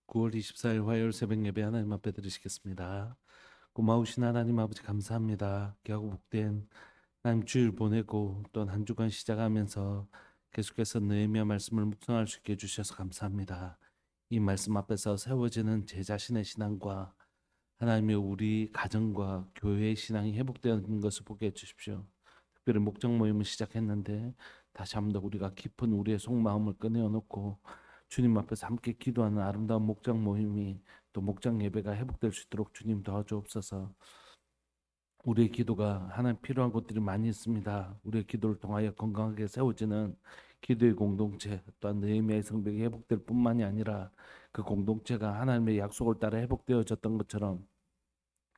9월 24일 화요일 새벽 예배 하나님 앞에 드리시겠습니다. 고마우신 하나님 아버지 감사합니다. 귀하고 복된 하나님 주일 보내고 또 한 주간 시작하면서 계속해서 느헤미야 말씀을 묵상할 수 있게 해주셔서 감사합니다. 이 말씀 앞에서 세워지는 제 자신의 신앙과 하나님의 우리 가정과 교회의 신앙이 회복되는 것을 보게 해주십시오. 특별히 목적 모임을 시작했는데 다시 한 번 더 우리가 깊은 우리의 속마음을 꺼내어 놓고 주님 앞에서 함께 기도하는 아름다운 목장 모임이 또 목장 예배가 회복될 수 있도록 주님 도와주옵소서. 우리의 기도가 하나님 필요한 것들이 많이 있습니다. 우리의 기도를 통하여 건강하게 세워지는 기도의 공동체 또한 느헤미야의 성벽이 회복될 뿐만이 아니라 그 공동체가 하나님의 약속을 따라 회복되어졌던 것처럼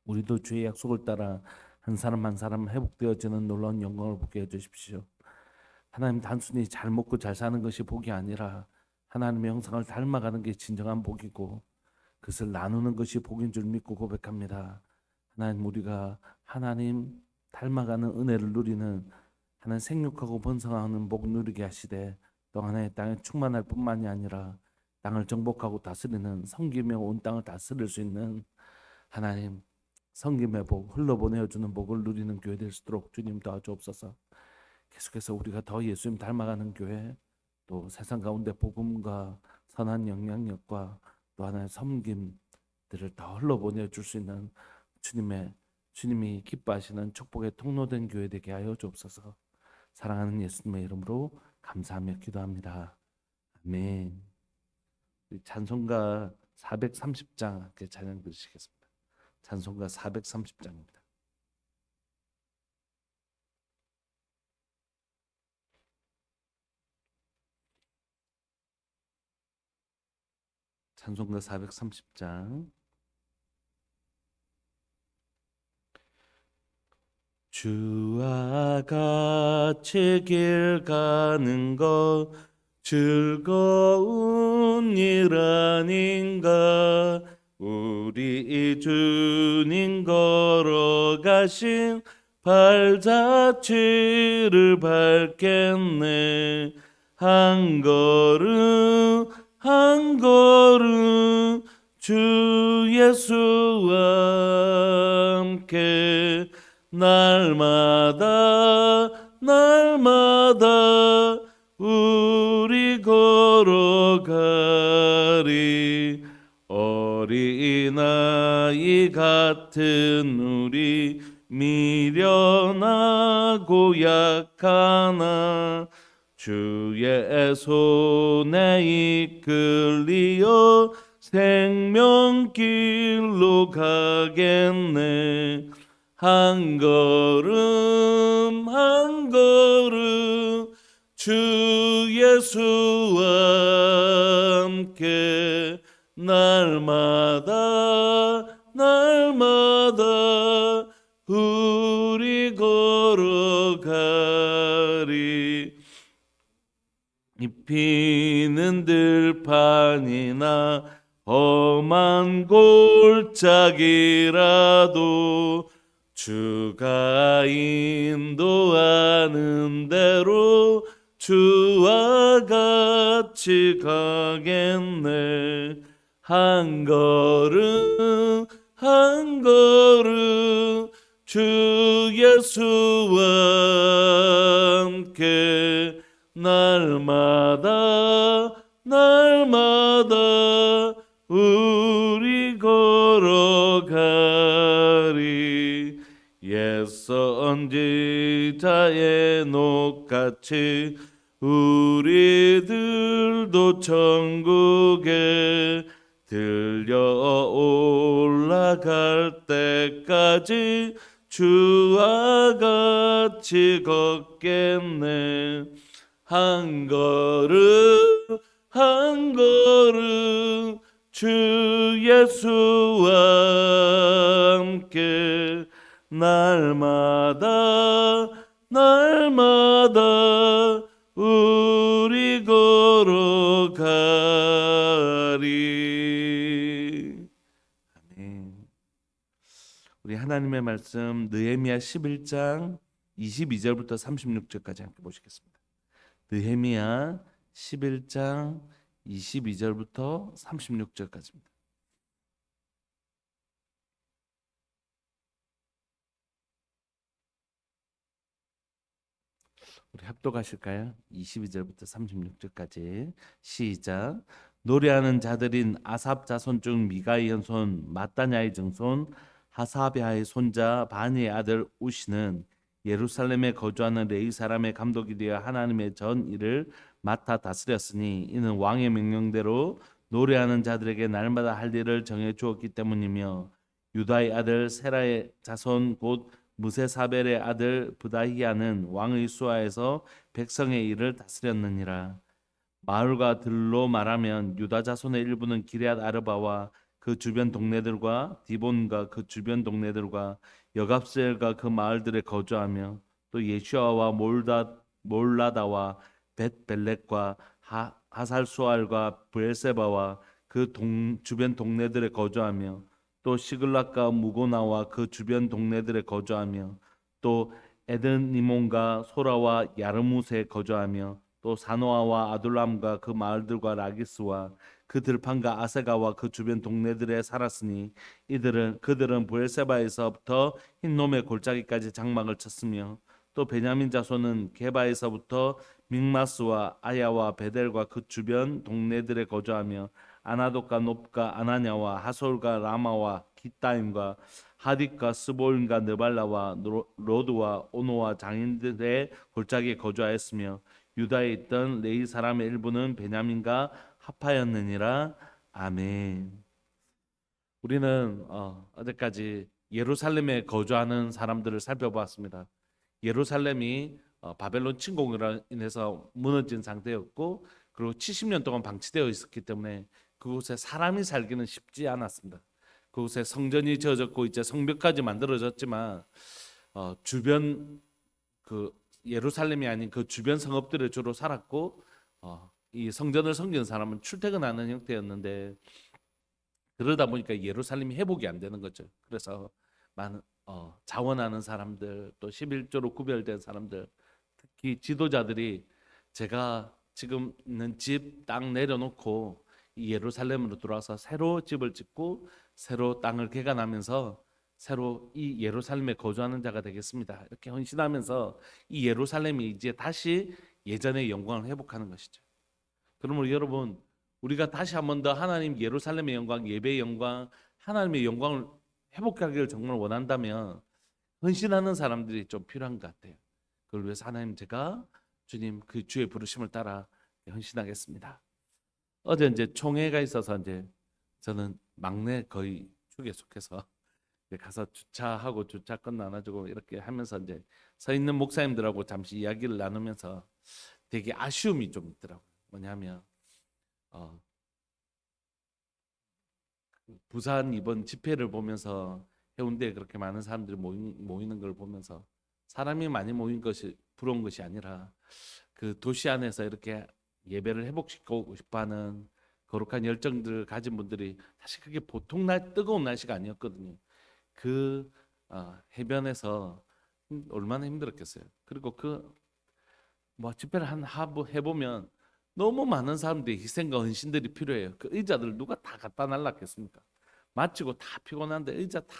우리도 주의 약속을 따라 한 사람 한 사람 회복되어지는 놀라운 영광을 보게 해주십시오. 하나님 단순히 잘 먹고 잘 사는 것이 복이 아니라 하나님의 형상을 닮아가는 게 진정한 복이고 그것을 나누는 것이 복인 줄 믿고 고백합니다. 하나님 우리가 하나님 닮아가는 은혜를 누리는 하나님 생육하고 번성하는 복 누리게 하시되 또 하나의 땅에 충만할 뿐만이 아니라 땅을 정복하고 다스리는 섬기며 온 땅을 다스릴 수 있는 하나님 섬김의 복 흘러보내어주는 복을 누리는 교회 될 수 있도록 주님 도와주옵소서. 계속해서 우리가 더 예수님 닮아가는 교회 또 세상 가운데 복음과 선한 영향력과 또 하나의 섬김들을 더 흘러보내 줄 수 있는 주님이 기뻐하시는 축복의 통로된 교회 되게 하여 주옵소서. 사랑하는 예수님의 이름으로 감사하며 기도합니다. 아멘. 찬송가 430장 함께 찬양 드리시겠습니다. 찬송가 430장입니다. 찬송가 430장. 주와 같이 길 가는 것 즐거운 일 아닌가. 우리 주님 걸어가신 발자취를 밟겠네. 한 걸음 한 걸음 주 예수와 함께 날마다 날마다 우리 걸어가리. 어린아이 같은 우리 미련하고 약하나 주의 손에 이끌리어 생명길로 가겠네. 한 걸음 한 걸음 주 예수와 함께 날마다 날마다 우리 걸어가리. 입히는 들판이나 험한 골짜기라도 주가 인도하는 대로 주와 같이 가겠네. 한 걸음 한 걸음 주 예수와 함께 날마다 날마다 우리 걸어가리. 옛 선지자의 녹같이 우리들도 천국에 들려 올라갈 때까지 주와 같이 걷겠네. 한 걸음 한 걸음 주 예수와 함께 날마다 날마다 우리 걸어가리. 아멘. 우리 하나님의 말씀 느헤미야 11장 22절부터 36절까지 함께 보시겠습니다. 느헤미야 11장 22절부터 36절까지입니다. 우리 합독하실까요? 22절부터 36절까지 시작. 노래하는 자들인 아삽 자손 중 미가의 현손 마따냐의 증손 하사비아의 손자 바니의 아들 우시는 예루살렘에 거주하는 레위 사람의 감독이 되어 하나님의 전 일을 맡아 다스렸으니 이는 왕의 명령대로 노래하는 자들에게 날마다 할 일을 정해 주었기 때문이며 유다의 아들 세라의 자손 곧 무세사벨의 아들 부다히야는 왕의 수하에서 백성의 일을 다스렸느니라. 마을과 들로 말하면 유다 자손의 일부는 기럇 아르바와 그 주변 동네들과 디본과 그 주변 동네들과 여갑셀과 그 마을들에 거주하며 또 예슈아와 몰라다와 벳벨렉과 하살수알과 브엘세바와 그 주변 동네들에 거주하며 또 시글락과 무고나와 그 주변 동네들에 거주하며 또 에드니몬과 소라와 야르무스에 거주하며 또 사노아와 아둘람과 그 마을들과 라기스와 그 들판과 아세가와 그 주변 동네들에 살았으니 그들은 브엘세바에서부터 흰놈의 골짜기까지 장막을 쳤으며 또 베냐민 자손은 게바에서부터 믹마스와 아야와 베델과 그 주변 동네들에 거주하며 아나돗과 놉과 아나냐와 하솔과 라마와 기타임과 하딕과 스볼과 느발라와 로드와 오노와 장인들의 골짜기에 거주하였으며 유다에 있던 레위 사람의 일부는 베냐민과 하파였느니라. 아멘. 우리는 어제까지 예루살렘에 거주하는 사람들을 살펴보았습니다. 예루살렘이 바벨론 침공으로 인해서 무너진 상태였고 그리고 70년 동안 방치되어 있었기 때문에 그곳에 사람이 살기는 쉽지 않았습니다. 그곳에 성전이 지어졌고 이제 성벽까지 만들어졌지만 주변 그 예루살렘이 아닌 그 주변 성읍들에 주로 살았고 이 성전을 섬기는 사람은 출퇴근하는 형태였는데 그러다 보니까 예루살렘이 회복이 안 되는 거죠. 그래서 많은 자원하는 사람들 또 11조로 구별된 사람들 특히 지도자들이 제가 지금 있는 집 땅 내려놓고 이 예루살렘으로 들어와서 새로 집을 짓고 새로 땅을 개간하면서 새로 이 예루살렘에 거주하는 자가 되겠습니다. 이렇게 헌신하면서 이 예루살렘이 이제 다시 예전의 영광을 회복하는 것이죠. 그러므로 여러분 우리가 다시 한 번 더 하나님 예루살렘의 영광, 예배의 영광, 하나님의 영광을 회복하기를 정말 원한다면 헌신하는 사람들이 좀 필요한 것 같아요. 그걸 위해서 하나님 제가 주님 그 주의 부르심을 따라 헌신하겠습니다. 어제 이제 총회가 있어서 이제 저는 막내 거의 축에 속해서 가서 주차하고 주차권 나눠주고 이렇게 하면서 이제 서 있는 목사님들하고 잠시 이야기를 나누면서 되게 아쉬움이 좀 있더라고요. 뭐냐면 어, 부산 이번 집회를 보면서 해운대에 그렇게 많은 사람들이 모이는 걸 보면서 사람이 많이 모인 것이 부러운 것이 아니라 그 도시 안에서 이렇게 예배를 회복시키고 싶어하는 거룩한 열정들을 가진 분들이 사실 그게 보통 뜨거운 날씨가 아니었거든요. 그 해변에서 얼마나 힘들었겠어요. 그리고 그 뭐 집회를 해보면 너무 많은 사람들이 희생과 헌신들이 필요해요. 그 의자들 누가 다 갖다 날랐겠습니까? 마치고 다 피곤한데 의자 다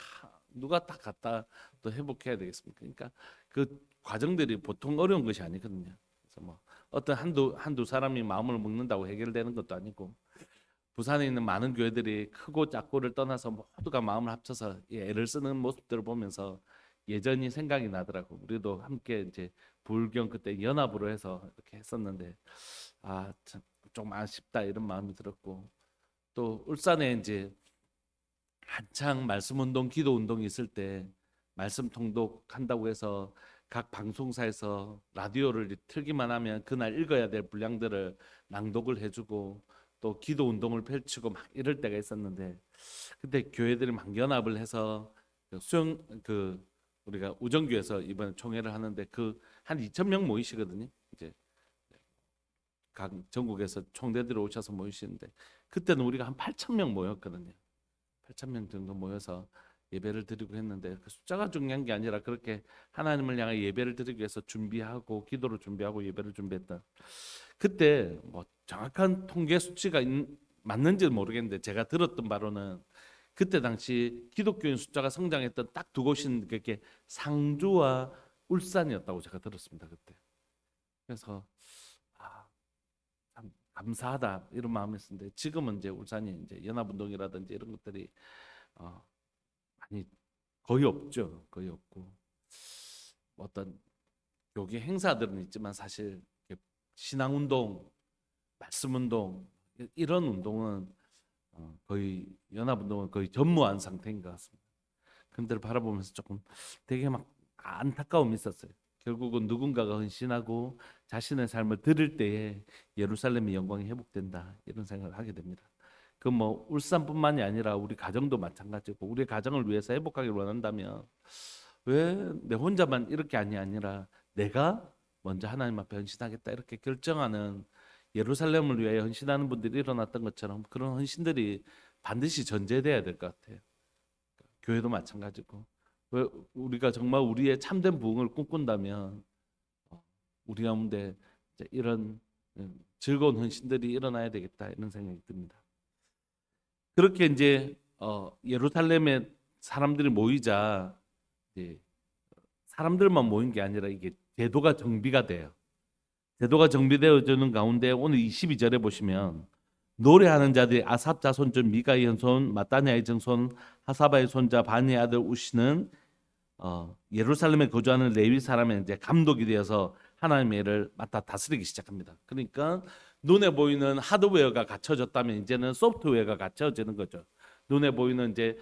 누가 다 갖다 또 회복해야 되겠습니까? 그러니까 그 과정들이 보통 어려운 것이 아니거든요. 그래서 뭐 어떤 한두 사람이 마음을 먹는다고 해결되는 것도 아니고 부산에 있는 많은 교회들이 크고 작고를 떠나서 모두가 마음을 합쳐서 애를 쓰는 모습들을 보면서 예전이 생각이 나더라고. 우리도 함께 이제 불경 그때 연합으로 해서 이렇게 했었는데 참 좀 아쉽다 이런 마음이 들었고 또 울산에 이제 한창 말씀 운동, 기도 운동이 있을 때 말씀 통독한다고 해서 각 방송사에서 라디오를 틀기만 하면 그날 읽어야 될 분량들을 낭독을 해주고 또 기도 운동을 펼치고 막 이럴 때가 있었는데 그때 교회들이 막 연합을 해서 우리가 우정교에서 이번 총회를 하는데 그 한 2,000명 모이시거든요. 이제 각 전국에서 총대들이 오셔서 모이시는데 그때는 우리가 한 8,000명 모였거든요. 8,000명 정도 모여서 예배를 드리고 했는데 그 숫자가 중요한 게 아니라 그렇게 하나님을 향해 예배를 드리기 위해서 준비하고 기도를 준비하고 예배를 준비했다. 그때 뭐 정확한 통계 수치가 맞는지는 모르겠는데 제가 들었던 바로는 그때 당시 기독교인 숫자가 성장했던 딱 두 곳인 그게 상주와 울산이었다고 제가 들었습니다. 그때. 그래서 아, 참 감사하다 이런 마음이었는데 지금은 이제 울산이 이제 연합운동이라든지 이런 것들이 어, 많이 거의 없죠. 거의 없고 어떤 교계 행사들은 있지만 사실 신앙운동, 말씀운동 이런 운동은 거의 연합운동은 거의 전무한 상태인 것 같습니다. 그들을 바라보면서 조금 되게 막 안타까움이 있었어요. 결국은 누군가가 헌신하고 자신의 삶을 드릴 때에 예루살렘의 영광이 회복된다 이런 생각을 하게 됩니다. 그 뭐 울산뿐만이 아니라 우리 가정도 마찬가지고 우리 가정을 위해서 회복하기를 원한다면 왜 내 혼자만 이렇게 아니라 내가 먼저 하나님 앞에 헌신하겠다 이렇게 결정하는 예루살렘을 위하여 헌신하는 분들이 일어났던 것처럼 그런 헌신들이 반드시 전제돼야 될 것 같아요. 교회도 마찬가지고 왜 우리가 정말 우리의 참된 부흥을 꿈꾼다면 우리 가운데 이런 즐거운 헌신들이 일어나야 되겠다 이런 생각이 듭니다. 그렇게 이제 예루살렘에 사람들이 모이자 이제 사람들만 모인 게 아니라 이게 제도가 정비가 돼요. 제도가 정비되어지는 가운데 오늘 22절에 보시면 노래하는 자들이 아삽 자손 미가의 현손 마따냐의 증손 하사바의 손자 바니의 아들 우시는 예루살렘에 거주하는 레위 사람의 이제 감독이 되어서 하나님의 일을 맡아 다스리기 시작합니다. 그러니까 눈에 보이는 하드웨어가 갖춰졌다면 이제는 소프트웨어가 갖춰지는 거죠. 눈에 보이는 이제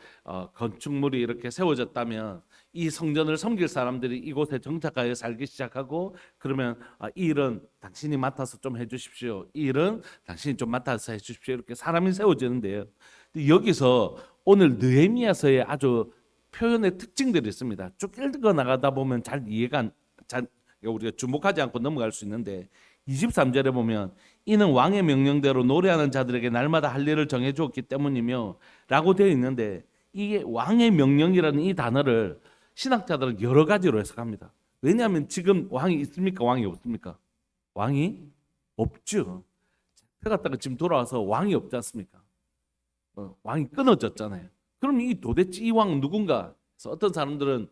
건축물이 이렇게 세워졌다면 이 성전을 섬길 사람들이 이곳에 정착하여 살기 시작하고 그러면 이 일은 당신이 맡아서 좀 해주십시오. 이 일은 당신이 좀 맡아서 해주십시오. 이렇게 사람이 세워지는데요. 여기서 오늘 느헤미야서의 아주 표현의 특징들이 있습니다. 쭉 읽어 나가다 보면 잘 이해가 우리가 주목하지 않고 넘어갈 수 있는데 23절에 보면 이는 왕의 명령대로 노래하는 자들에게 날마다 할 일을 정해 주었기 때문이며 라고 되어 있는데 이게 왕의 명령이라는 이 단어를 신학자들은 여러 가지로 해석합니다. 왜냐하면 지금 왕이 있습니까? 왕이 없습니까? 왕이 없죠. 해 갔다가 지금 돌아와서 왕이 없지 않습니까? 왕이 끊어졌잖아요. 그럼 이 도대체 이 왕 누군가? 그래서 어떤 사람들은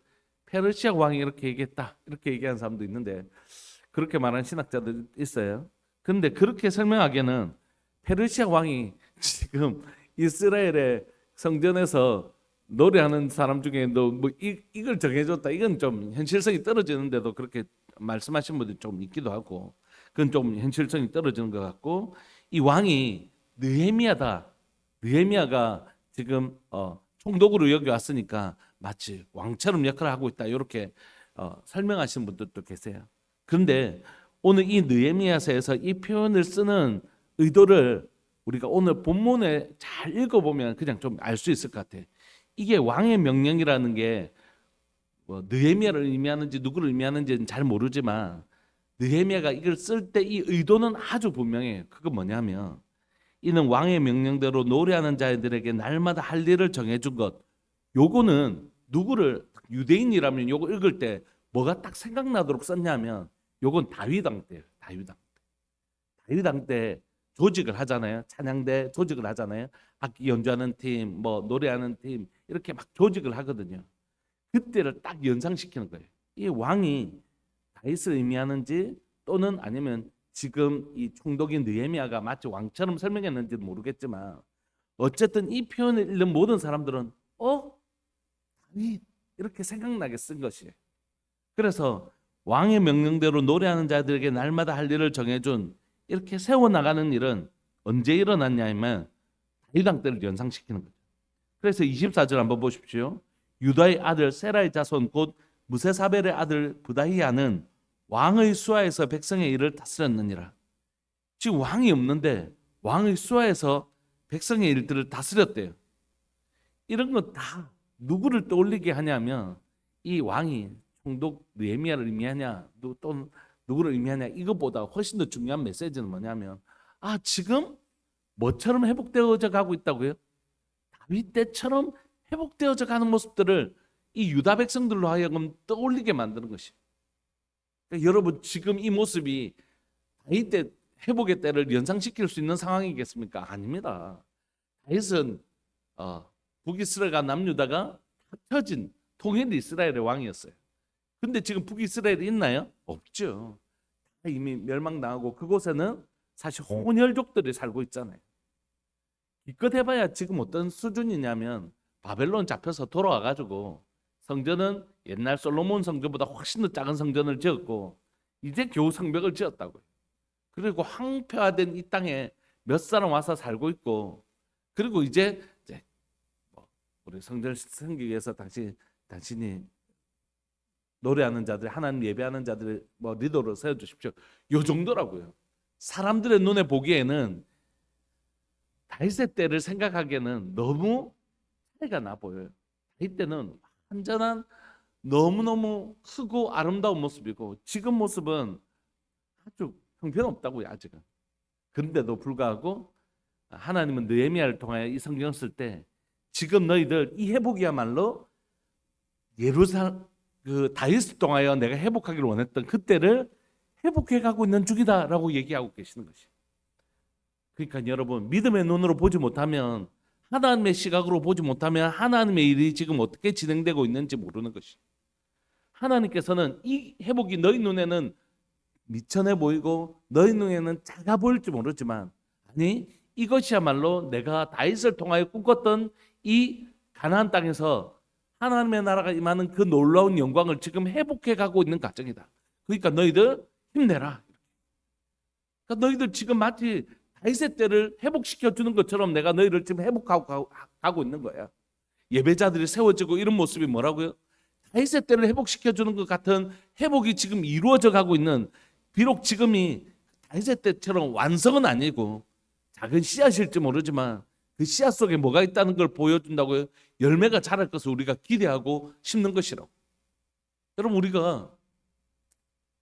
페르시아 왕이 이렇게 얘기했다 이렇게 얘기하는 사람도 있는데 그렇게 말하는 신학자들 있어요. 그런데 그렇게 설명하기에는 페르시아 왕이 지금 이스라엘의 성전에서 노래하는 사람 중에 뭐 이걸 정해줬다 이건 좀 현실성이 떨어지는데도 그렇게 말씀하신 분들이 좀 있기도 하고 그건 좀 현실성이 떨어지는 것 같고 이 왕이 느헤미야다. 느헤미야가 지금 총독으로 여기 왔으니까 마치 왕처럼 역할을 하고 있다 이렇게 설명하시는 분들도 계세요. 그런데 오늘 이 느헤미야서에서 이 표현을 쓰는 의도를 우리가 오늘 본문에 잘 읽어보면 그냥 좀 알 수 있을 것 같아요. 이게 왕의 명령이라는 게 뭐 느헤미야를 의미하는지 누구를 의미하는지는 잘 모르지만 느헤미야가 이걸 쓸 때 이 의도는 아주 분명해요. 그거 뭐냐면 이는 왕의 명령대로 노래하는 자들에게 날마다 할 일을 정해준 것. 요거는 누구를 유대인이라면 요거 읽을 때 뭐가 딱 생각나도록 썼냐면 요건 다윗왕 때예요. 다윗왕 때 조직을 하잖아요. 찬양대 조직을 하잖아요. 악기 연주하는 팀, 뭐 노래하는 팀 이렇게 막 조직을 하거든요. 그때를 딱 연상시키는 거예요. 이 왕이 다윗을 의미하는지 또는 아니면 지금 이 총독인 느헤미야가 마치 왕처럼 설명했는지는 모르겠지만 어쨌든 이 표현을 읽는 모든 사람들은 다윗 이렇게 생각나게 쓴 것이에요. 그래서 왕의 명령대로 노래하는 자들에게 날마다 할 일을 정해준 이렇게 세워나가는 일은 언제 일어났냐 하면 다윗왕 때를 연상시키는 거죠. 그래서 24절 한번 보십시오. 유다의 아들 세라의 자손 곧 무세사벨의 아들 부다히야는 왕의 수하에서 백성의 일을 다스렸느니라. 지금 왕이 없는데 왕의 수하에서 백성의 일들을 다스렸대요. 이런 건 다 누구를 떠올리게 하냐면 이 왕이 총독 느헤미야를 의미하냐 또 누구를 의미하냐 이것보다 훨씬 더 중요한 메시지는 뭐냐면 지금 뭐처럼 회복되어져 가고 있다고요? 다윗 때처럼 회복되어져 가는 모습들을 이 유다 백성들로 하여금 떠올리게 만드는 것이. 그러니까 여러분 지금 이 모습이 다윗 때 회복의 때를 연상시킬 수 있는 상황이겠습니까? 아닙니다. 다윗은 북이스라엘과 남유다가 합쳐진 통일 이스라엘의 왕이었어요. 근데 지금 북이스라엘이 있나요? 없죠. 이미 멸망당하고 그곳에는 사실 혼혈족들이 살고 있잖아요. 이껏 해봐야 지금 어떤 수준이냐면 바벨론 잡혀서 돌아와가지고 성전은 옛날 솔로몬 성전보다 훨씬 더 작은 성전을 지었고 이제 겨우 성벽을 지었다고요. 그리고 황폐화된 이 땅에 몇 사람 와서 살고 있고 그리고 이제 우리 성전을 섬기기 위해서 당신이 노래하는 자들, 하나님 예배하는 자들 리더로 세워주십시오. 요 정도라고요. 사람들의 눈에 보기에는 다윗의 때를 생각하기에는 너무 차이가 나 보여요. 다윗 때는 완전한 너무너무 크고 아름다운 모습이고 지금 모습은 아주 형편없다고요. 아직은. 그런데도 불구하고 하나님은 느헤미야를 통하여 이 성경을 쓸 때 지금 너희들 이 회복이야말로 다윗을 통하여 내가 회복하기를 원했던 그때를 회복해가고 있는 중이다라고 얘기하고 계시는 것이. 그러니까 여러분 믿음의 눈으로 보지 못하면 하나님의 시각으로 보지 못하면 하나님의 일이 지금 어떻게 진행되고 있는지 모르는 것이. 하나님께서는 이 회복이 너희 눈에는 미천해 보이고 너희 눈에는 작아 보일지 모르지만 아니 이것이야말로 내가 다윗을 통하여 꿈꿨던 이 가나안 땅에서 하나님의 나라가 임하는 그 놀라운 영광을 지금 회복해 가고 있는 과정이다. 그러니까 너희들 힘내라. 그러니까 너희들 지금 마치 다윗의 때를 회복시켜 주는 것처럼 내가 너희를 지금 회복하고 가고 있는 거야. 예배자들이 세워지고 이런 모습이 뭐라고요? 다윗의 때를 회복시켜 주는 것 같은 회복이 지금 이루어져 가고 있는, 비록 지금이 다윗의 때처럼 완성은 아니고 작은 씨앗일지 모르지만 그 씨앗 속에 뭐가 있다는 걸 보여준다고요. 열매가 자랄 것을 우리가 기대하고 심는 것이라고. 여러분 우리가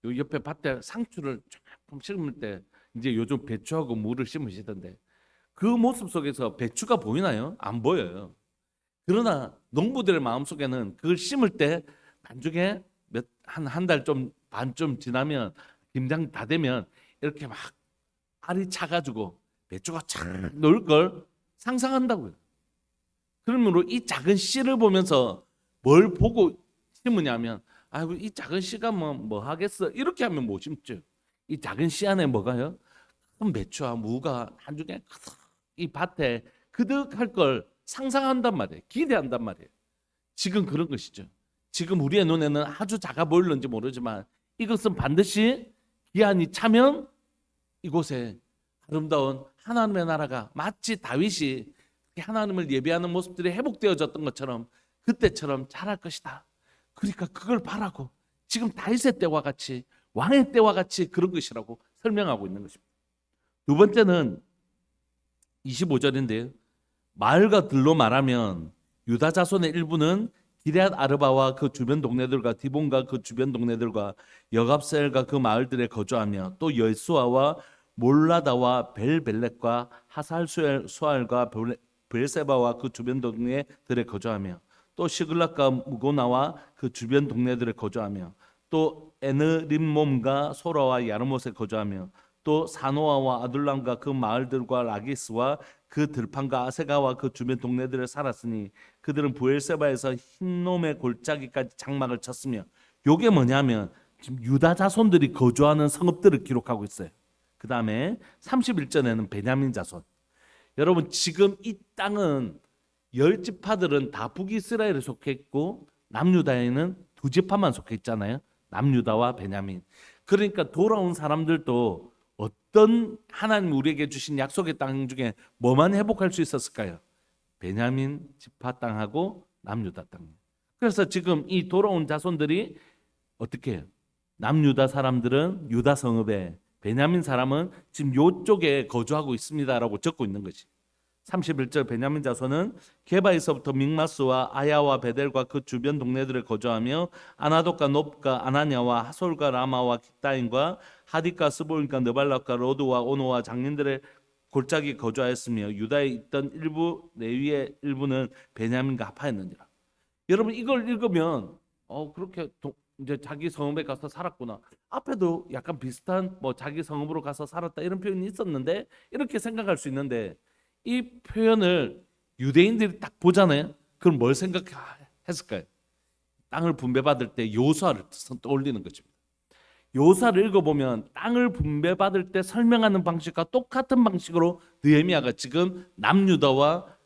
요 옆에 밭에 상추를 조금 심을 때 이제 요즘 배추하고 무를 심으시던데 그 모습 속에서 배추가 보이나요? 안 보여요. 그러나 농부들의 마음속에는 그걸 심을 때 나중에 한 달 좀 반 좀 지나면 김장 다 되면 이렇게 막 알이 차가지고 배추가 착 놓을 걸 상상한다고요. 그러므로 이 작은 씨를 보면서 뭘 보고 심으냐면 아이고 이 작은 씨가 뭐 하겠어 이렇게 하면 못 심죠. 이 작은 씨 안에 뭐가요? 큰 배추와 무가 한중에 이 밭에 그득할 걸 상상한단 말이에요. 기대한단 말이에요. 지금 그런 것이죠. 지금 우리의 눈에는 아주 작아 보일는지 모르지만 이것은 반드시 기한이 차면 이곳에 아름다운 하나님의 나라가 마치 다윗이 하나님을 예배하는 모습들이 회복되어졌던 것처럼 그때처럼 자랄 것이다. 그러니까 그걸 바라고 지금 다윗의 때와 같이 왕의 때와 같이 그런 것이라고 설명하고 있는 것입니다. 두 번째는 25절인데요. 마을과 들로 말하면 유다 자손의 일부는 기럇 아르바와 그 주변 동네들과 디본과 그 주변 동네들과 여갑셀과 그 마을들에 거주하며 또 여수아와 몰라다와 벨벨렛과 하살수알과 브엘세바와 그 주변 동네들에 거주하며 또 시글락과 무고나와 그 주변 동네들에 거주하며 또 에느림몬과 소라와 야르못에 거주하며 또 사노아와 아둘람과 그 마을들과 라기스와 그 들판과 아세가와 그 주변 동네들에 살았으니 그들은 브엘세바에서 흰놈의 골짜기까지 장막을 쳤으며 요게 뭐냐면 지금 유다 자손들이 거주하는 성읍들을 기록하고 있어요. 그 다음에 31절에는 베냐민 자손. 여러분 지금 이 땅은 10지파들은 다 북이스라엘에 속해 있고 남유다에는 2지파만 속해 있잖아요. 남유다와 베냐민. 그러니까 돌아온 사람들도 어떤 하나님 우리에게 주신 약속의 땅 중에 뭐만 회복할 수 있었을까요? 베냐민 지파 땅하고 남유다 땅. 그래서 지금 이 돌아온 자손들이 어떻게 해요? 남유다 사람들은 유다 성읍에, 베냐민 사람은 지금 요쪽에 거주하고 있습니다라고 적고 있는 것이. 31절 베냐민 자손은 게바에서부터 믹마스와 아야와 베델과 그 주변 동네들에 거주하며 아나돗과 놉과 아나냐와 하솔과 라마와 깃다임과 하디과 스볼과 느발락과 로드와 오노와 장인들의 골짜기 거주하였으며 유다에 있던 일부 레위의 일부는 베냐민과 합하였느니라. 여러분 이걸 읽으면 그렇게 이제 자기 성읍에 가서 살았구나. 앞에도 약간 비슷한 뭐 자기 성읍으로 가서 살았다 이런 표현이 있었는데 이렇게 생각할 수 있는데 이 표현을 유대인들이 딱 보잖아요. 그럼 뭘 생각했을까요? 땅을 분배받을 때 요수아를 떠올리는 것입니다. 요사를 읽어보면 땅을 분배받을 때 설명하는 방식과 똑같은 방식으로 느헤미야가 지금 남유다와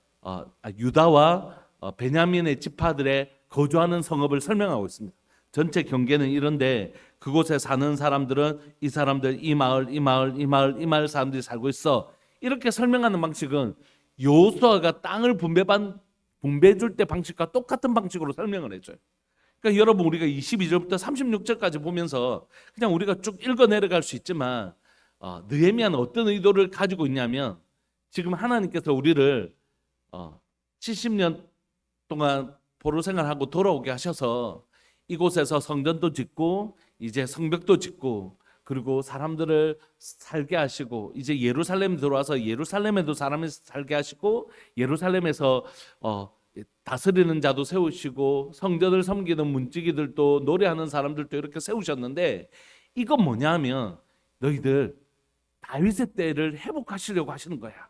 유다와 베냐민의 지파들의 거주하는 성읍을 설명하고 있습니다. 전체 경계는 이런데 그곳에 사는 사람들은 이 사람들 이 마을 이 마을 이 마을 이 마을 사람들이 살고 있어. 이렇게 설명하는 방식은 요수아가 땅을 분배해 줄 때 방식과 똑같은 방식으로 설명을 해줘요. 그러니까 여러분 우리가 22절부터 36절까지 보면서 그냥 우리가 쭉 읽어 내려갈 수 있지만 느헤미야는 어떤 의도를 가지고 있냐면 지금 하나님께서 우리를 70년 동안 포로 생활하고 돌아오게 하셔서 이곳에서 성전도 짓고 이제 성벽도 짓고 그리고 사람들을 살게 하시고 이제 예루살렘에 들어와서 예루살렘에도 사람을 살게 하시고 예루살렘에서 다스리는 자도 세우시고 성전을 섬기는 문지기들도 노래하는 사람들도 이렇게 세우셨는데 이건 뭐냐 하면 너희들 다윗의 때를 회복하시려고 하시는 거야.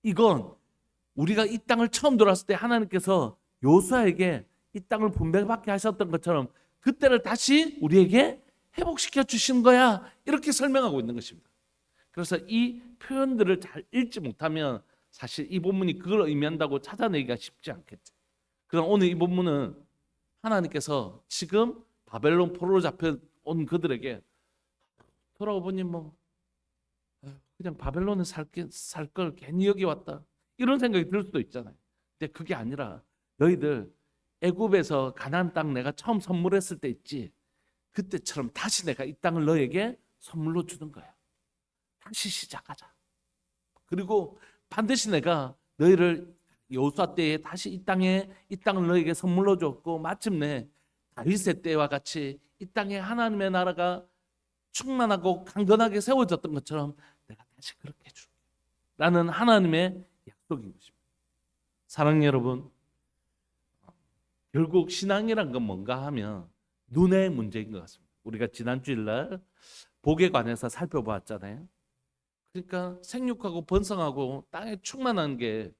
이건 우리가 이 땅을 처음 들어왔을 때 하나님께서 요수아에게 이 땅을 분배받게 하셨던 것처럼 그때를 다시 우리에게 회복시켜 주신 거야. 이렇게 설명하고 있는 것입니다. 그래서 이 표현들을 잘 읽지 못하면 사실 이 본문이 그걸 의미한다고 찾아내기가 쉽지 않겠죠. 그럼 오늘 이 본문은 하나님께서 지금 바벨론 포로로 잡혀온 그들에게 돌아와 보니 뭐 그냥 바벨론에 살 걸 괜히 여기 왔다 이런 생각이 들 수도 있잖아요. 근데 그게 아니라 너희들 애굽에서 가나안 땅 내가 처음 선물했을 때 있지. 그때처럼 다시 내가 이 땅을 너에게 선물로 주는 거야. 다시 시작하자. 그리고 반드시 내가 너희를 여호수아 때에 다시 이 땅을 너에게 선물로 줬고 마침내 다윗의 때와 같이 이 땅에 하나님의 나라가 충만하고 강건하게 세워졌던 것처럼 내가 다시 그렇게 해줄게 라는 하나님의 약속인 것입니다. 사랑하는 여러분, 결국 신앙이란 건 뭔가 하면 눈의 문제인 것 같습니다. 우리가 지난 주일날 복에 관해서 살펴보았잖아요. 그러니까 생육하고 번성하고 땅에 충만한 게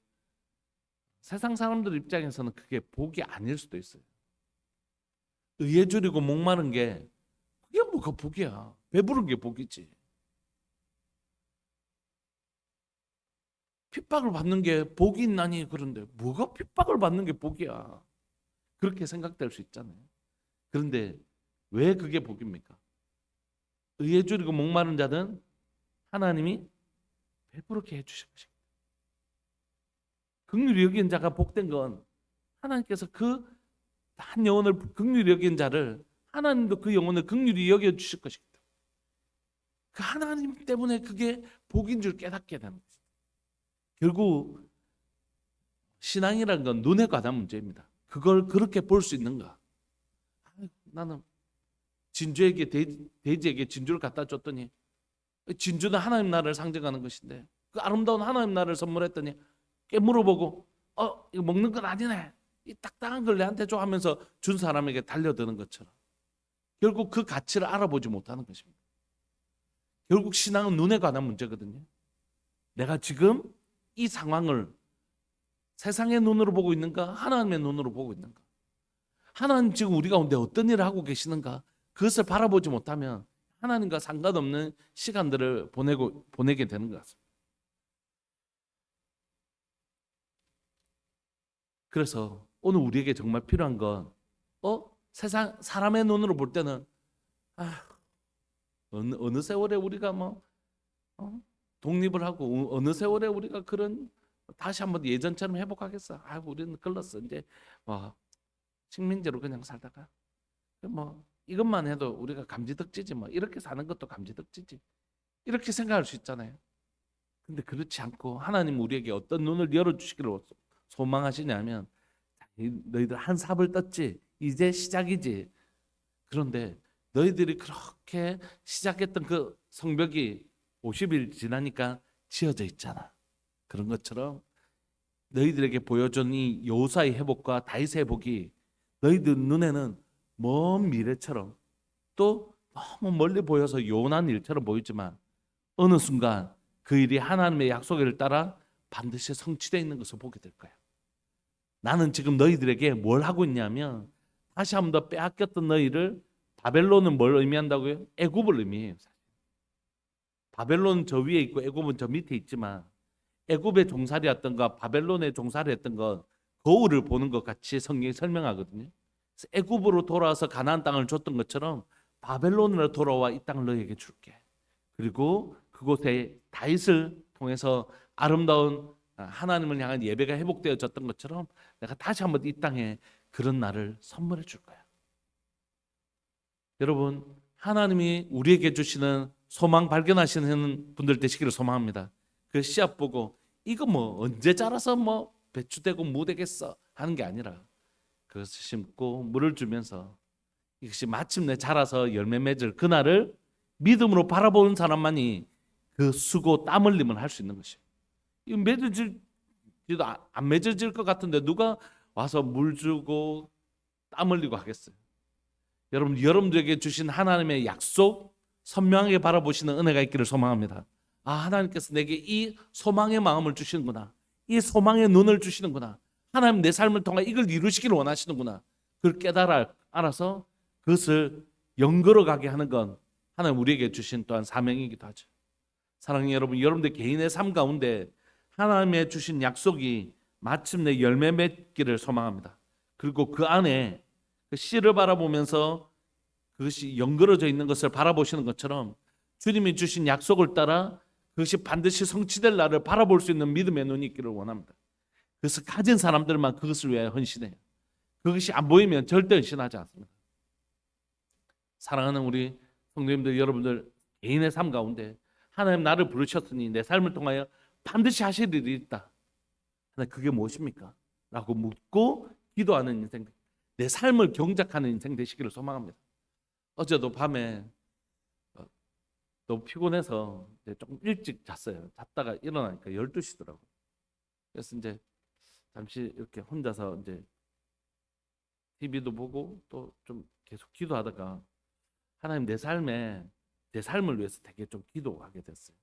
세상 사람들 입장에서는 그게 복이 아닐 수도 있어요. 의에 줄이고 목마른 게 그게 뭐가 복이야. 배부른 게 복이지. 핍박을 받는 게 복이 있나니 그런데 뭐가 핍박을 받는 게 복이야. 그렇게 생각될 수 있잖아요. 그런데 왜 그게 복입니까? 의에 줄이고 목마른 자는 하나님이 배부르게 해주실 것입니다. 긍휼히 여긴 자가 복된 건 하나님께서 그 한 영혼을 긍휼히 여긴 자를 하나님도 그 영혼을 긍휼히 여겨 주실 것입니다. 그 하나님 때문에 그게 복인 줄 깨닫게 되는 것입니다. 결국 신앙이라는 건 눈에 관한 문제입니다. 그걸 그렇게 볼 수 있는가? 나는 진주에게 돼지에게 진주를 갖다 줬더니 진주는 하나님 나라를 상징하는 것인데 그 아름다운 하나님 나라를 선물했더니 물어보고 이거 먹는 건 아니네. 이 딱딱한 걸 내한테 줘 하면서 준 사람에게 달려드는 것처럼 결국 그 가치를 알아보지 못하는 것입니다. 결국 신앙은 눈에 관한 문제거든요. 내가 지금 이 상황을 세상의 눈으로 보고 있는가 하나님의 눈으로 보고 있는가. 하나님 지금 우리 가운데 어떤 일을 하고 계시는가 그것을 바라보지 못하면 하나님과 상관없는 시간들을 보내게 되는 것 같습니다. 그래서 오늘 우리에게 정말 필요한 건 세상 사람의 눈으로 볼 때는 어느 세월에 우리가 독립을 하고 어느 세월에 우리가 그런 다시 한번 예전처럼 회복하겠어. 우리는 글렀어. 이제 식민지로 그냥 살다가 이것만 해도 우리가 감지덕지지 이렇게 사는 것도 감지덕지지. 이렇게 생각할 수 있잖아요. 근데 그렇지 않고 하나님 우리에게 어떤 눈을 열어주시기를 소망하시냐면 너희들 한 삽을 떴지 이제 시작이지. 그런데 너희들이 그렇게 시작했던 그 성벽이 50일 지나니까 지어져 있잖아. 그런 것처럼 너희들에게 보여준 이 여호수아의 회복과 다윗의 회복이 너희들 눈에는 먼 미래처럼 또 너무 멀리 보여서 요원한 일처럼 보이지만 어느 순간 그 일이 하나님의 약속을 따라 반드시 성취되어 있는 것을 보게 될 거야. 나는 지금 너희들에게 뭘 하고 있냐면 다시 한 번 더 빼앗겼던 너희를, 바벨론은 뭘 의미한다고요? 애굽을 의미해요. 바벨론은 저 위에 있고 애굽은 저 밑에 있지만 애굽의 종살이였던가 바벨론의 종살이였던 것, 거울을 보는 것 같이 성경이 설명하거든요. 그래서 애굽으로 돌아와서 가나안 땅을 줬던 것처럼 바벨론으로 돌아와 이 땅을 너희에게 줄게. 그리고 그곳에 다윗을 통해서 아름다운 하나님을 향한 예배가 회복되어졌던 것처럼 내가 다시 한번 이 땅에 그런 날을 선물해 줄 거야. 여러분, 하나님이 우리에게 주시는 소망 발견하시는 분들 되시기를 소망합니다. 그 씨앗 보고 이거 뭐 언제 자라서 뭐 배추되고 무 되겠어 하는 게 아니라 그것을 심고 물을 주면서 이것이 마침내 자라서 열매 맺을 그날을 믿음으로 바라보는 사람만이 그 수고 땀 흘림을 할 수 있는 것이에요. 이거 맺어질지도 안 맺어질 것 같은데 누가 와서 물 주고 땀 흘리고 하겠어요? 여러분, 여러분들에게 주신 하나님의 약속 선명하게 바라보시는 은혜가 있기를 소망합니다. 아, 하나님께서 내게 이 소망의 마음을 주시는구나. 이 소망의 눈을 주시는구나. 하나님 내 삶을 통해 이걸 이루시기를 원하시는구나. 그걸 알아서 그것을 연걸어가게 하는 건 하나님 우리에게 주신 또한 사명이기도 하죠. 사랑하는 여러분, 여러분들 개인의 삶 가운데 하나님의 주신 약속이 마침내 열매 맺기를 소망합니다. 그리고 그 안에 그 씨를 바라보면서 그것이 연결어져 있는 것을 바라보시는 것처럼 주님이 주신 약속을 따라 그것이 반드시 성취될 날을 바라볼 수 있는 믿음의 눈이 있기를 원합니다. 그래서 가진 사람들만 그것을 위하여 헌신해요. 그것이 안 보이면 절대 헌신하지 않습니다. 사랑하는 우리 성도님들, 여러분들 개인의 삶 가운데 하나님 나를 부르셨으니 내 삶을 통하여 반드시 하실 일이 있다. 그게 무엇입니까? 라고 묻고 기도하는 인생, 내 삶을 경작하는 인생 되시기를 소망합니다. 어제도 밤에 너무 피곤해서 조금 일찍 잤어요. 잤다가 일어나니까 12시더라고요. 그래서 이제 잠시 이렇게 혼자서 이제 TV도 보고 또 좀 계속 기도하다가 하나님 내 삶을 위해서 되게 좀 기도하게 됐어요.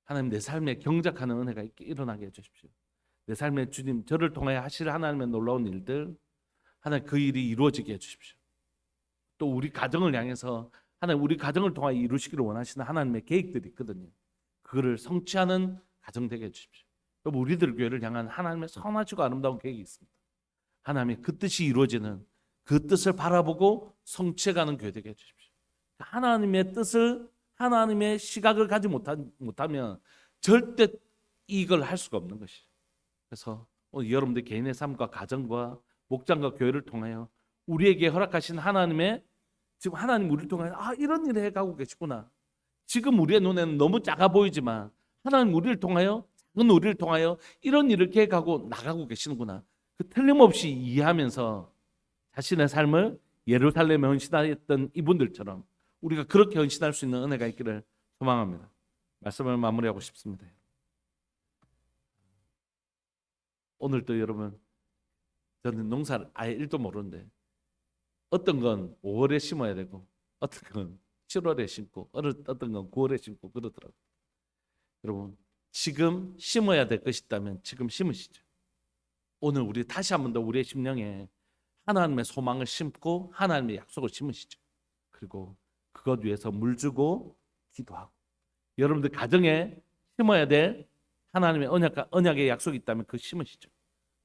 하나님 내 삶에 경작하는 은혜가 일어나게 해주십시오. 내 삶에 주님 저를 통하여 하실 하나님의 놀라운 일들, 하나님 그 일이 이루어지게 해주십시오. 또 우리 가정을 향해서 하나님 우리 가정을 통하여 이루시기를 원하시는 하나님의 계획들이 있거든요. 그거를 성취하는 가정 되게 해주십시오. 또 우리들 교회를 향한 하나님의 선하시고 아름다운 계획이 있습니다. 하나님의 그 뜻이 이루어지는 그 뜻을 바라보고 성취해가는 교회 되게 해주십시오. 하나님의 뜻을, 하나님의 시각을 가지 못하면 절대 이걸 할 수가 없는 것이죠. 그래서 오늘 여러분들 개인의 삶과 가정과 목장과 교회를 통하여 우리에게 허락하신 하나님의, 지금 하나님 우리를 통하여 이런 일을 해가고 계시구나. 지금 우리의 눈에는 너무 작아 보이지만 하나님 우리를 통하여, 작은 우리를 통하여 이런 일을 계획하고 나가고 계시는구나. 그 틀림없이 이해하면서 자신의 삶을 예루살렘에 헌신하였던 이분들처럼 우리가 그렇게 헌신할 수 있는 은혜가 있기를 소망합니다. 말씀을 마무리하고 싶습니다. 오늘도 여러분, 저는 농사를 아예 1도 모르는데 어떤 건 5월에 심어야 되고 어떤 건 7월에 심고 어떤 건 9월에 심고 그러더라고요. 여러분, 지금 심어야 될 것이 있다면 지금 심으시죠. 오늘 우리 다시 한 번 더 우리의 심령에 하나님의 소망을 심고 하나님의 약속을 심으시죠. 그리고 그것 위해서 물 주고 기도하고, 여러분들 가정에 심어야 될 하나님의 언약의 약속이 있다면 그 심으시죠.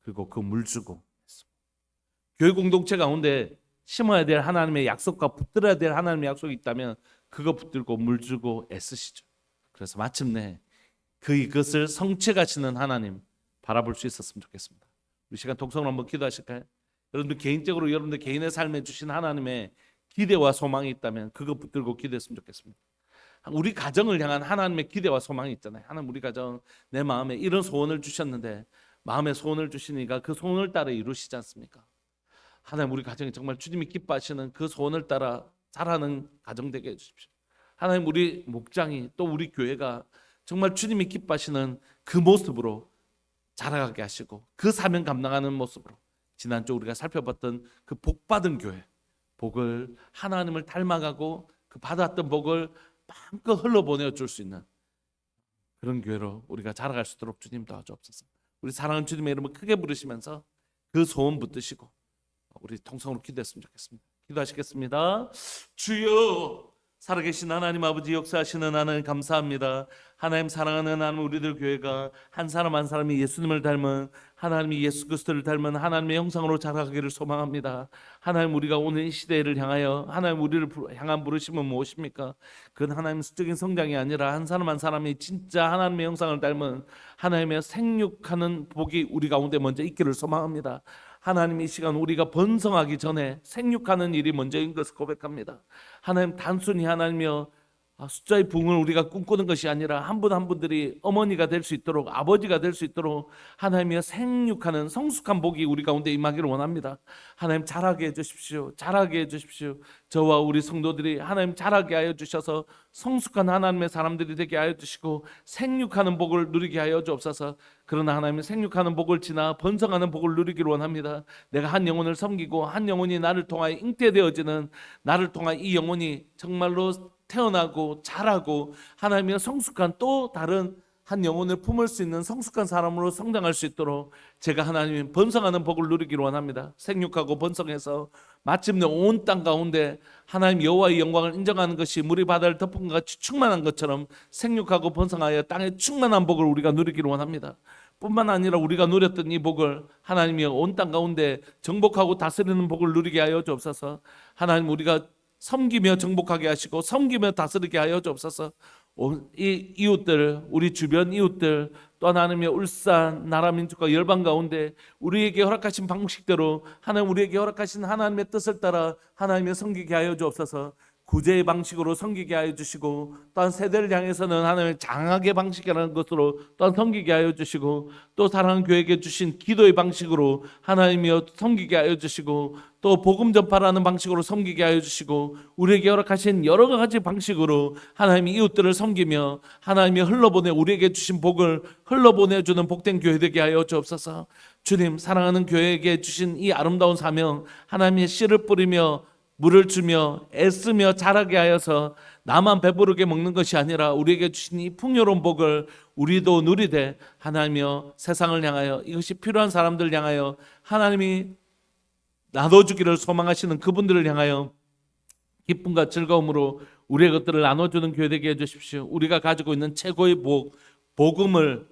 그리고 그 물 주고, 교회 공동체 가운데 심어야 될 하나님의 약속과 붙들어야 될 하나님의 약속이 있다면 그거 붙들고 물 주고 애쓰시죠. 그래서 마침내 그것을 성취해 가시는 하나님 바라볼 수 있었으면 좋겠습니다. 우리 시간 독성으로 한번 기도하실까요? 여러분들 개인적으로 여러분들 개인의 삶에 주신 하나님의 기대와 소망이 있다면 그거 붙들고 기도했으면 좋겠습니다. 우리 가정을 향한 하나님의 기대와 소망이 있잖아요. 하나님 우리 가정, 내 마음에 이런 소원을 주셨는데 마음에 소원을 주시니까 그 소원을 따라 이루시지 않습니까? 하나님 우리 가정이 정말 주님이 기뻐하시는 그 소원을 따라 자라는 가정 되게 해주십시오. 하나님 우리 목장이 또 우리 교회가 정말 주님이 기뻐하시는 그 모습으로 자라가게 하시고 그 사명 감당하는 모습으로 지난주 우리가 살펴봤던 그 복받은 교회, 복을 하나님을 닮아가고 그 받았던 복을 마음껏 흘러보내어 줄 수 있는 그런 교회로 우리가 자라갈 수 있도록 주님 도와주옵소서. 우리 사랑하는 주님의 이름을 크게 부르시면서 그 소원 붙드시고 우리 통성으로 기도했으면 좋겠습니다. 기도하시겠습니다. 주여, 살아계신 하나님 아버지, 역사하시는 하나님 감사합니다. 하나님 사랑하는 하나님, 우리들 교회가 한 사람 한 사람이 예수님을 닮은, 하나님이 예수 그리스도를 닮은 하나님의 형상으로 자라가기를 소망합니다. 하나님, 우리가 오늘 이 시대를 향하여 하나님 우리를 향한 부르심은 무엇입니까? 그건 하나님 수적인 성장이 아니라 한 사람 한 사람이 진짜 하나님의 형상을 닮은 하나님의 생육하는 복이 우리 가운데 먼저 있기를 소망합니다. 하나님, 이 시간 우리가 번성하기 전에 생육하는 일이 먼저인 것을 고백합니다. 하나님, 단순히 하나님이여 숫자의 부흥을 우리가 꿈꾸는 것이 아니라 한 분 한 분들이 어머니가 될 수 있도록, 아버지가 될 수 있도록 하나님이여 생육하는 성숙한 복이 우리 가운데 임하기를 원합니다. 하나님, 자라게 해주십시오. 자라게 해주십시오. 저와 우리 성도들이 하나님 자라게 하여 주셔서 성숙한 하나님의 사람들이 되게 하여 주시고 생육하는 복을 누리게 하여 주옵소서. 그러나 하나님은 생육하는 복을 지나 번성하는 복을 누리기를 원합니다. 내가 한 영혼을 섬기고 한 영혼이 나를 통하여 잉태되어지는, 나를 통하여 이 영혼이 정말로 태어나고 자라고 하나님의 성숙한 또 다른 한 영혼을 품을 수 있는 성숙한 사람으로 성장할 수 있도록 제가 하나님의 번성하는 복을 누리기를 원합니다. 생육하고 번성해서 마침내 온 땅 가운데 하나님 여호와의 영광을 인정하는 것이 물이 바다를 덮은 것 같이 충만한 것처럼 생육하고 번성하여 땅에 충만한 복을 우리가 누리기를 원합니다. 뿐만 아니라 우리가 누렸던 이 복을 하나님이 온 땅 가운데 정복하고 다스리는 복을 누리게 하여 주옵소서. 하나님, 우리가 섬기며 정복하게 하시고 섬기며 다스리게 하여 주옵소서. 이 이웃들, 우리 주변 이웃들, 또 하나님의 울산 나라 민족과 열방 가운데 우리에게 허락하신 방식대로 하나님, 우리에게 허락하신 하나님의 뜻을 따라 하나님의 섬기게 하여 주옵소서. 구제의 방식으로 섬기게 하여 주시고, 또한 세대를 향해서는 하나님의 장악의 방식이라는 것으로 또한 섬기게 하여 주시고, 또 사랑하는 교회에게 주신 기도의 방식으로 하나님이여 섬기게 하여 주시고, 또 복음 전파라는 방식으로 섬기게 하여 주시고, 우리에게 허락하신 여러 가지 방식으로 하나님이 이웃들을 섬기며 하나님이 흘러보내 우리에게 주신 복을 흘러보내주는 복된 교회 되게 하여 주옵소서. 주님, 사랑하는 교회에게 주신 이 아름다운 사명, 하나님의 씨를 뿌리며 물을 주며 애쓰며 자라게 하여서 나만 배부르게 먹는 것이 아니라 우리에게 주신 이 풍요로운 복을 우리도 누리되 하나님이여 세상을 향하여, 이것이 필요한 사람들을 향하여 하나님이 나눠주기를 소망하시는 그분들을 향하여 기쁨과 즐거움으로 우리의 것들을 나눠주는 교회 되게 해주십시오. 우리가 가지고 있는 최고의 복음을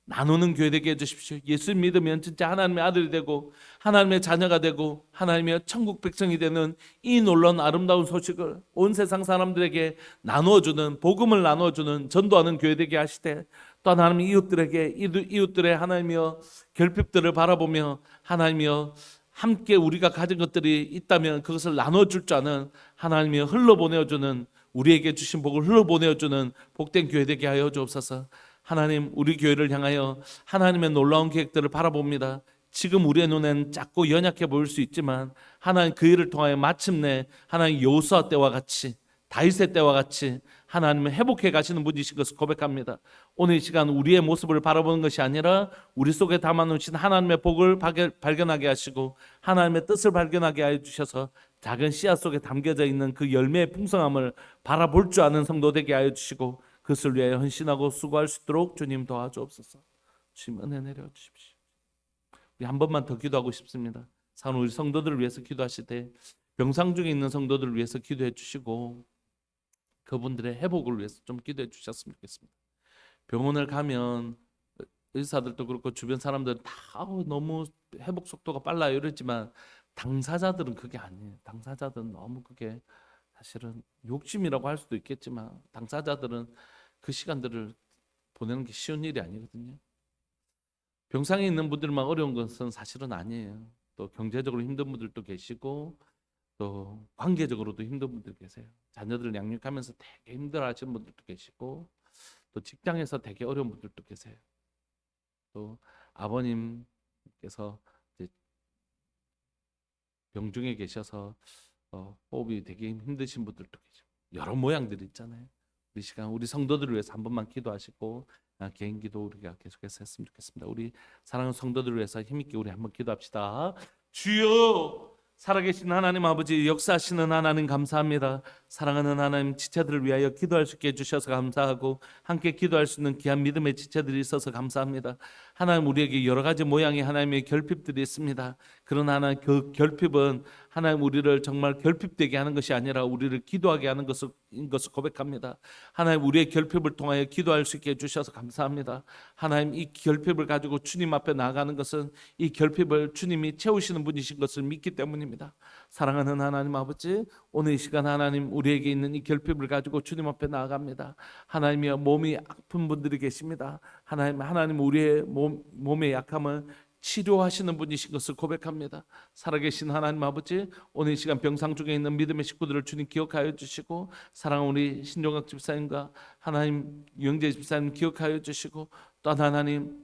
나누는 교회 되게 해주십시오. 예수 믿으면 진짜 하나님의 아들이 되고 하나님의 자녀가 되고 하나님의 천국 백성이 되는 이 놀라운 아름다운 소식을 온 세상 사람들에게 나누어주는, 복음을 나누어주는, 전도하는 교회 되게 하시되, 또 하나님 이웃들에게, 이웃들의 하나님이여 결핍들을 바라보며 하나님이여 함께 우리가 가진 것들이 있다면 그것을 나눠줄 줄 아는 하나님이여 흘러보내어주는, 우리에게 주신 복을 흘러보내어주는 복된 교회 되게 하여 주옵소서. 하나님, 우리 교회를 향하여 하나님의 놀라운 계획들을 바라봅니다. 지금 우리의 눈엔 작고 연약해 보일 수 있지만 하나님, 그 일을 통하여 마침내 하나님 여호수아 때와 같이, 다윗의 때와 같이 하나님은 회복해 가시는 분이신 것을 고백합니다. 오늘 이 시간 우리의 모습을 바라보는 것이 아니라 우리 속에 담아놓으신 하나님의 복을 발견하게 하시고 하나님의 뜻을 발견하게 하여 주셔서 작은 씨앗 속에 담겨져 있는 그 열매의 풍성함을 바라볼 줄 아는 성도 되게 하여 주시고, 그것을 위하여 헌신하고 수고할 수 있도록 주님 도와주옵소서. 주님 은혜 내려 주십시오. 우리 한 번만 더 기도하고 싶습니다. 사는 우리 성도들을 위해서 기도하실 때 병상 중에 있는 성도들을 위해서 기도해 주시고 그분들의 회복을 위해서 좀 기도해 주셨으면 좋겠습니다. 병원을 가면 의사들도 그렇고 주변 사람들은 다 너무 회복 속도가 빨라요 이러지만 당사자들은 그게 아니에요. 당사자들은 너무 그게 사실은 욕심이라고 할 수도 있겠지만 당사자들은 그 시간들을 보내는 게 쉬운 일이 아니거든요. 병상에 있는 분들만 어려운 것은 사실은 아니에요. 또 경제적으로 힘든 분들도 계시고 또 관계적으로도 힘든 분들 계세요. 자녀들을 양육하면서 되게 힘들어하시는 분들도 계시고 또 직장에서 되게 어려운 분들도 계세요. 또 아버님께서 이제 병중에 계셔서 호흡이 되게 힘드신 분들도 계시고 여러 모양들이 있잖아요. 우리 시간 우리 성도들을 위해서 한 번만 기도하시고 개인 기도 우리가 계속해서 했으면 좋겠습니다. 우리 사랑하는 성도들을 위해서 힘있게 우리 한번 기도합시다. 주여, 살아계신 하나님 아버지, 역사하시는 하나님 감사합니다. 사랑하는 하나님, 지체들을 위하여 기도할 수 있게 해주셔서 감사하고 함께 기도할 수 있는 귀한 믿음의 지체들이 있어서 감사합니다. 하나님, 우리에게 여러 가지 모양의 하나님의 결핍들이 있습니다. 그러나 하나님, 그 결핍은 하나님 우리를 정말 결핍되게 하는 것이 아니라 우리를 기도하게 하는 것을 고백합니다. 하나님, 우리의 결핍을 통하여 기도할 수 있게 해주셔서 감사합니다. 하나님, 이 결핍을 가지고 주님 앞에 나아가는 것은 이 결핍을 주님이 채우시는 분이신 것을 믿기 때문입니다. 사랑하는 하나님 아버지, 오늘 이 시간 하나님 우리에게 있는 이 결핍을 가지고 주님 앞에 나아갑니다. 하나님이여, 몸이 아픈 분들이 계십니다. 하나님 우리의 몸의 약함을 치료하시는 분이신 것을 고백합니다. 살아계신 하나님 아버지, 오늘 이 시간 병상 중에 있는 믿음의 식구들을 주님 기억하여 주시고, 사랑하는 우리 신종학 집사님과 하나님 유영재 집사님 기억하여 주시고, 또 하나님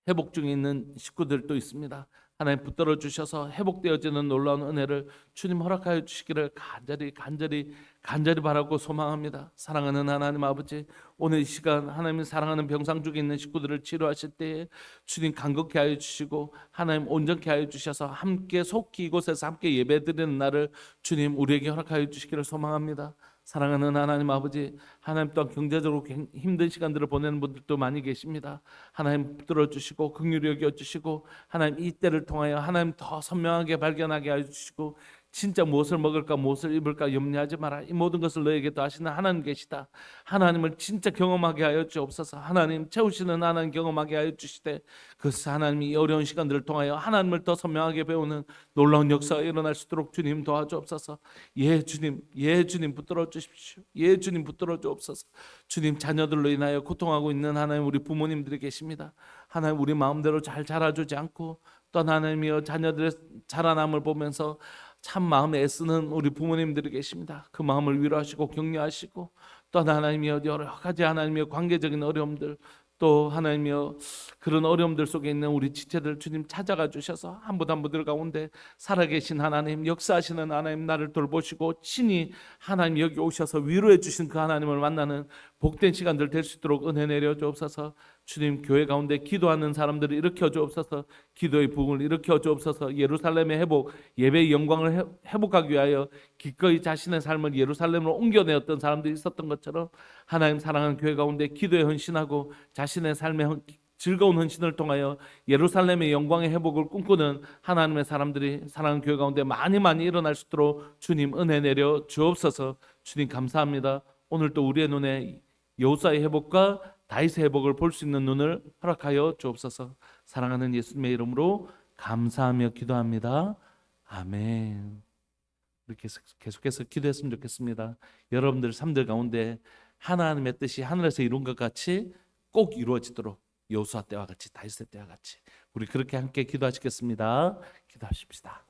회복 중에 있는 식구들도 있습니다. 하나님 붙들어 주셔서 회복되어지는 놀라운 은혜를 주님 허락하여 주시기를 간절히 바라고 소망합니다. 사랑하는 하나님 아버지, 오늘 이 시간 하나님 사랑하는 병상 중에 있는 식구들을 치료하실 때에 주님 간곡히 하여 주시고 하나님 온전케 하여 주셔서 함께 속히 이곳에서 함께 예배드리는 날을 주님 우리에게 허락하여 주시기를 소망합니다. 사랑하는 하나님 아버지, 하나님 또한 경제적으로 힘든 시간들을 보내는 분들도 많이 계십니다. 하나님 붙들어 주시고 긍휼히 여겨 주시고 하나님 이 때를 통하여 하나님 더 선명하게 발견하게 하여 주시고, 진짜 무엇을 먹을까 무엇을 입을까 염려하지 마라. 이 모든 것을 너에게 더하시는 하나님 계시다. 하나님을 진짜 경험하게 하여 주옵소서. 하나님 채우시는 하나님 경험하게 하여 주시되, 그래서 하나님이 어려운 시간들을 통하여 하나님을 더 선명하게 배우는 놀라운 역사가 일어날 수 있도록 주님 도와주옵소서. 예 주님 붙들어 주십시오. 예 주님 붙들어 주옵소서. 주님, 자녀들로 인하여 고통하고 있는 하나님 우리 부모님들이 계십니다. 하나님 우리 마음대로 잘 자라주지 않고 또 하나님이여 자녀들의 자라남을 보면서 참 마음에 애쓰는 우리 부모님들이 계십니다. 그 마음을 위로하시고 격려하시고, 또 하나님이여 여러 가지 하나님이여 관계적인 어려움들, 또 하나님이여 그런 어려움들 속에 있는 우리 지체들 주님 찾아가 주셔서 한 분 한 분들 가운데 살아계신 하나님, 역사하시는 하나님 나를 돌보시고 친히 하나님 여기 오셔서 위로해 주신 그 하나님을 만나는 복된 시간들 될 수 있도록 은혜 내려 주옵소서. 주님, 교회 가운데 기도하는 사람들을 일으켜 주옵소서. 기도의 부흥을 일으켜 주옵소서. 예루살렘의 회복, 예배의 영광을 회복하기 위하여 기꺼이 자신의 삶을 예루살렘으로 옮겨내었던 사람들이 있었던 것처럼 하나님 사랑하는 교회 가운데 기도에 헌신하고 자신의 삶의 즐거운 헌신을 통하여 예루살렘의 영광의 회복을 꿈꾸는 하나님의 사람들이 사랑하는 교회 가운데 많이 일어날 수 있도록 주님 은혜 내려 주옵소서. 주님 감사합니다. 오늘 또 우리의 눈에 여호사의 회복과 다윗의 회복을 볼 수 있는 눈을 허락하여 주옵소서. 사랑하는 예수님의 이름으로 감사하며 기도합니다. 아멘. 우리 계속해서 기도했으면 좋겠습니다. 여러분들 삶들 가운데 하나님의 뜻이 하늘에서 이룬 것 같이 꼭 이루어지도록 여호수아 때와 같이 다윗의 때와 같이 우리 그렇게 함께 기도하시겠습니다. 기도하십시다.